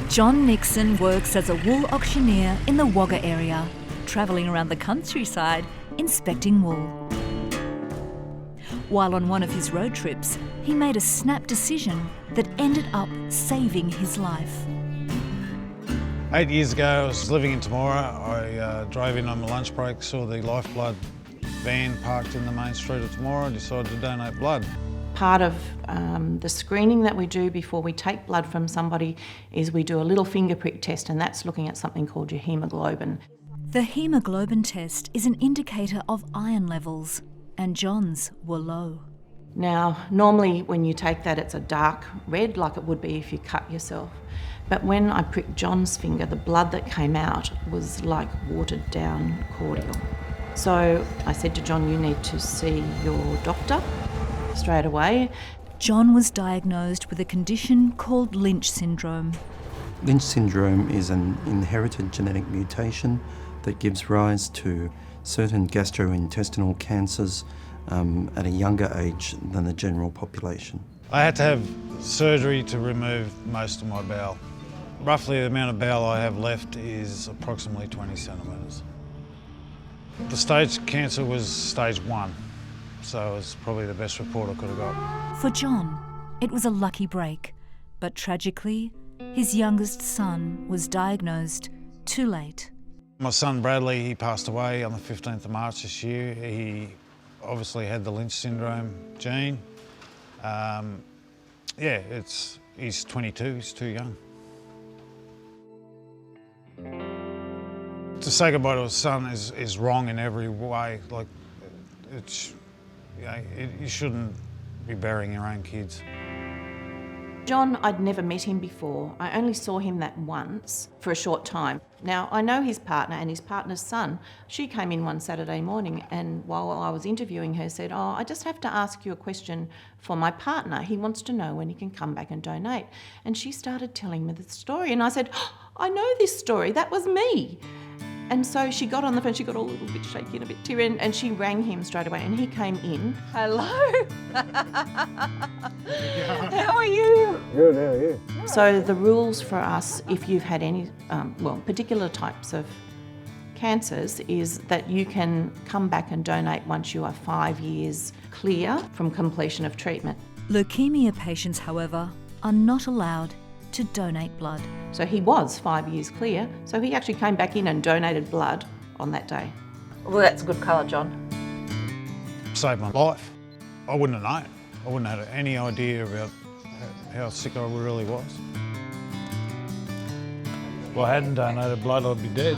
John Nixon works as a wool auctioneer in the Wagga area, travelling around the countryside inspecting wool. While on one of his road trips, he made a snap decision that ended up saving his life. 8 years ago, I was living in Temora. I drove in on my lunch break, saw the lifeblood van parked in the main street of Temora, and decided to donate blood. Part of the screening that we do before we take blood from somebody is we do a little finger prick test, and that's looking at something called your haemoglobin. The haemoglobin test is an indicator of iron levels, and John's were low. Now, normally when you take that, it's a dark red, like it would be if you cut yourself. But when I pricked John's finger, the blood that came out was like watered down cordial. So I said to John, you need to see your doctor straight away. John was diagnosed with a condition called Lynch syndrome. Lynch syndrome is an inherited genetic mutation that gives rise to certain gastrointestinal cancers at a younger age than the general population. I had to have surgery to remove most of my bowel. Roughly the amount of bowel I have left is approximately 20 centimetres. The stage cancer was stage 1, so it was probably the best report I could have got. For John, it was a lucky break, but tragically, his youngest son was diagnosed too late. My son Bradley, he passed away on the 15th of March this year. He obviously had the Lynch syndrome gene. He's 22, he's too young. To say goodbye to a son is wrong in every way. Like, you shouldn't be burying your own kids. John, I'd never met him before. I only saw him that once for a short time. Now, I know his partner and his partner's son. She came in one Saturday morning and while I was interviewing her said, I just have to ask you a question for my partner. He wants to know when he can come back and donate. And she started telling me the story and I said, I know this story, that was me. And so she got on the phone, she got a little bit shaky and a bit teary, and she rang him straight away and he came in. Hello. How are you? Good, how are you? So the rules for us, if you've had any, particular types of cancers, is that you can come back and donate once you are 5 years clear from completion of treatment. Leukemia patients, however, are not allowed to donate blood. So he was 5 years clear, so he actually came back in and donated blood on that day. Well, that's a good colour, John. Saved my life. I wouldn't have known. I wouldn't have had any idea about how sick I really was. If I hadn't donated blood, I'd be dead.